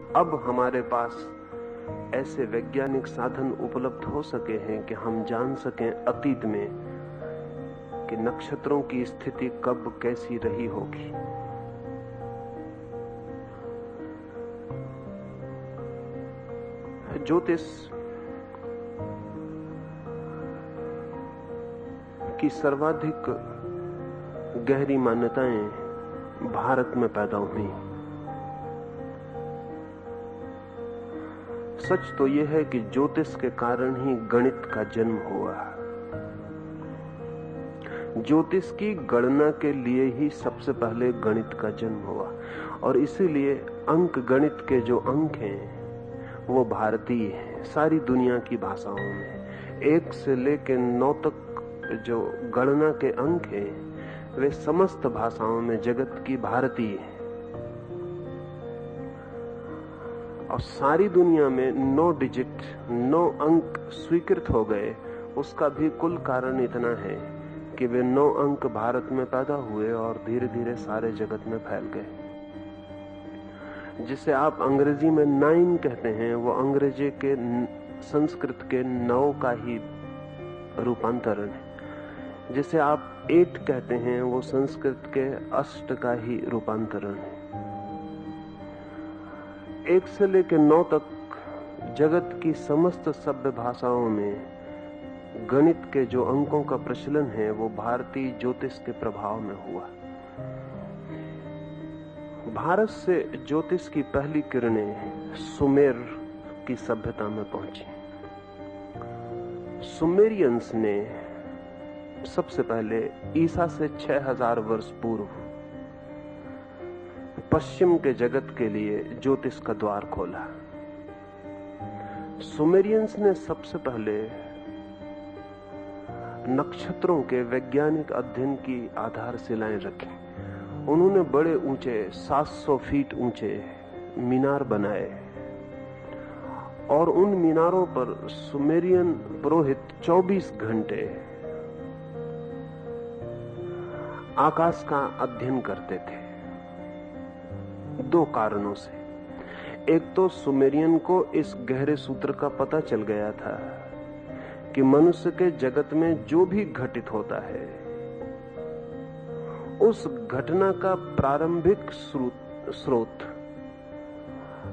अब हमारे पास ऐसे वैज्ञानिक साधन उपलब्ध हो सके हैं कि हम जान सकें अतीत में कि नक्षत्रों की स्थिति कब कैसी रही होगी। ज्योतिष की सर्वाधिक गहरी मान्यताएं भारत में पैदा हुई। सच तो यह है कि ज्योतिष के कारण ही गणित का जन्म हुआ। ज्योतिष की गणना के लिए ही सबसे पहले गणित का जन्म हुआ और इसीलिए अंक गणित के जो अंक हैं वो भारतीय हैं। सारी दुनिया की भाषाओं में 1 से लेकर 9 तक जो गणना के अंक हैं वे समस्त भाषाओं में जगत की भारतीय हैं और सारी दुनिया में 9 डिजिट 9 अंक स्वीकृत हो गए। उसका भी कुल कारण इतना है कि वे 9 अंक भारत में पैदा हुए और धीरे धीरे सारे जगत में फैल गए। जिसे आप अंग्रेजी में 9 कहते हैं वो अंग्रेजी के संस्कृत के 9 का ही रूपांतरण है। जिसे आप 8 कहते हैं वो संस्कृत के 8 का ही रूपांतरण है। 1 से लेकर 9 तक जगत की समस्त सभ्य भाषाओं में गणित के जो अंकों का प्रचलन है वो भारतीय ज्योतिष के प्रभाव में हुआ। भारत से ज्योतिष की पहली किरणें सुमेर की सभ्यता में पहुंची। सुमेरियंस ने सबसे पहले ईसा से 6000 वर्ष पूर्व पश्चिम के जगत के लिए ज्योतिष का द्वार खोला। सुमेरियंस ने सबसे पहले नक्षत्रों के वैज्ञानिक अध्ययन की आधारशिलाएं रखी। उन्होंने बड़े ऊंचे 700 फीट ऊंचे मीनार बनाए और उन मीनारों पर सुमेरियन पुरोहित 24 घंटे आकाश का अध्ययन करते थे। 2 कारणों से। एक तो सुमेरियन को इस गहरे सूत्र का पता चल गया था कि मनुष्य के जगत में जो भी घटित होता है उस घटना का प्रारंभिक स्रोत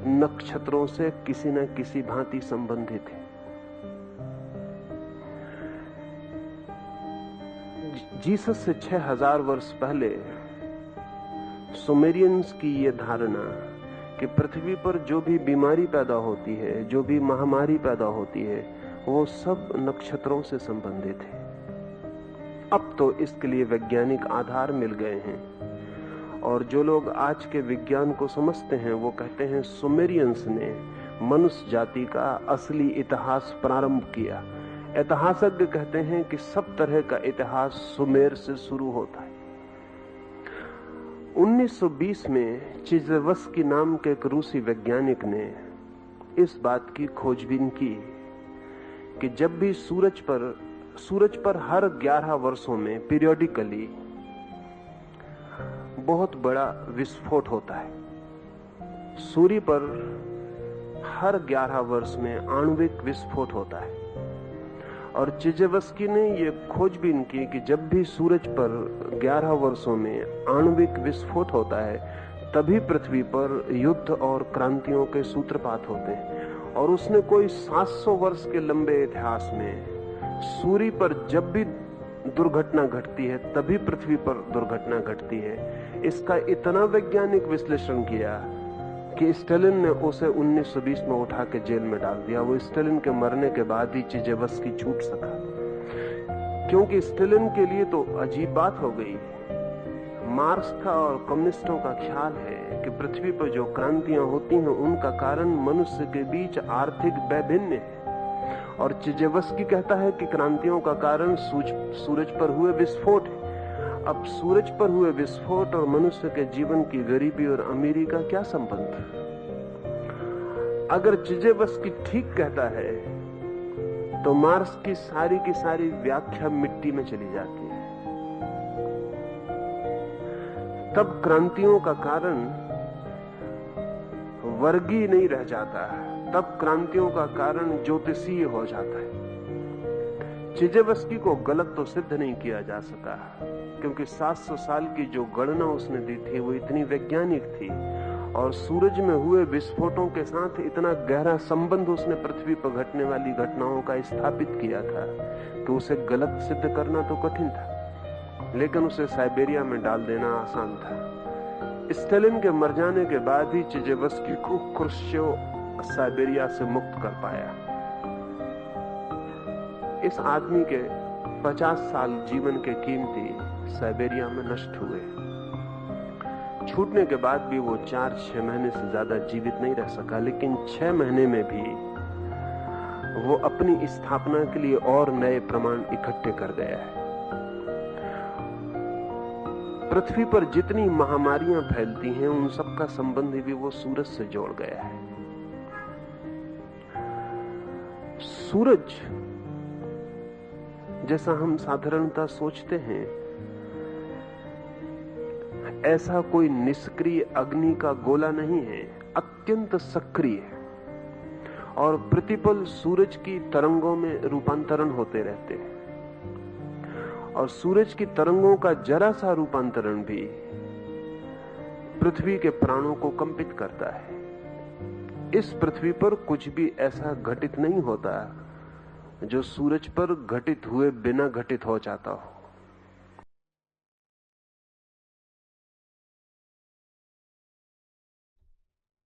नक्षत्रों से किसी न किसी भांति संबंधित है। जीसस से 6000 वर्ष पहले सुमेरियंस की यह धारणा कि पृथ्वी पर जो भी बीमारी पैदा होती है, जो भी महामारी पैदा होती है, वो सब नक्षत्रों से संबंधित है। अब तो इसके लिए वैज्ञानिक आधार मिल गए हैं और जो लोग आज के विज्ञान को समझते हैं वो कहते हैं सुमेरियंस ने मनुष्य जाति का असली इतिहास प्रारंभ किया। इतिहासज्ञ कहते हैं कि सब तरह का इतिहास सुमेर से शुरू होता है। 1920 में चिजेवस्की नाम के एक रूसी वैज्ञानिक ने इस बात की खोजबीन की कि जब भी सूरज पर हर 11 वर्षों में पीरियोडिकली बहुत बड़ा विस्फोट होता है। सूर्य पर हर 11 वर्ष में आणविक विस्फोट होता है और चिजेवस्की ने यह खोजबीन की कि जब भी सूरज पर 11 वर्षों में आणविक विस्फोट होता है तभी पृथ्वी पर युद्ध और क्रांतियों के सूत्रपात होते हैं। और उसने कोई 700 वर्ष के लंबे इतिहास में सूर्य पर जब भी दुर्घटना घटती है तभी पृथ्वी पर दुर्घटना घटती है। इसका इतना वैज्ञानिक विश्लेषण किया कि स्टालिन ने उसे 1920 में उठा के जेल में डाल दिया। वो स्टालिन के मरने के बाद ही चिजेवस्की छूट सका, क्योंकि स्टालिन के लिए तो अजीब बात हो गई। मार्क्स का और कम्युनिस्टों का ख्याल है कि पृथ्वी पर जो क्रांतियां होती हैं उनका कारण मनुष्य के बीच आर्थिक वैभिन्न है और चिजेवस्की कहता है कि क्रांतियों का कारण सूरज पर हुए विस्फोट है। अब सूरज पर हुए विस्फोट और मनुष्य के जीवन की गरीबी और अमीरी का क्या संबंध? अगर चिजेवस्की ठीक कहता है तो मार्क्स की सारी व्याख्या मिट्टी में चली जाती है। तब क्रांतियों का कारण वर्गीय नहीं रह जाता, तब क्रांतियों का कारण ज्योतिषीय हो जाता है। चिजेवस्की को गलत तो सिद्ध नहीं किया जा सका, क्योंकि 700 साल की जो गणना उसने दी थी वो इतनी वैज्ञानिक थी, और सूरज में हुए विस्फोटों के साथ इतना गहरा संबंध उसने पृथ्वी पर घटने वाली घटनाओं का स्थापित किया था कि उसे गलत सिद्ध करना तो कठिन था, लेकिन उसे साइबेरिया में डाल देना आसान था। स्टालिन के मर जाने के बाद ही चिजेवस्की को क्रुश्चेव साइबेरिया से मुक्त कर पाया। इस आदमी के 50 साल जीवन के कीमती साइबेरिया में नष्ट हुए। छूटने के बाद भी वो 4-6 महीने से ज्यादा जीवित नहीं रह सका, लेकिन 6 महीने में भी वो अपनी स्थापना के लिए और नए प्रमाण इकट्ठे कर गया है। पृथ्वी पर जितनी महामारियां फैलती हैं उन सब का संबंध भी वो सूरज से जोड़ गया है। सूरज जैसा हम साधारणतः सोचते हैं, ऐसा कोई निष्क्रिय अग्नि का गोला नहीं है, अत्यंत सक्रिय है, और प्रतिपल सूरज की तरंगों में रूपांतरण होते रहते हैं, और सूरज की तरंगों का जरा सा रूपांतरण भी पृथ्वी के प्राणों को कंपित करता है। इस पृथ्वी पर कुछ भी ऐसा घटित नहीं होता जो सूरज पर घटित हुए बिना घटित हो जाता हो।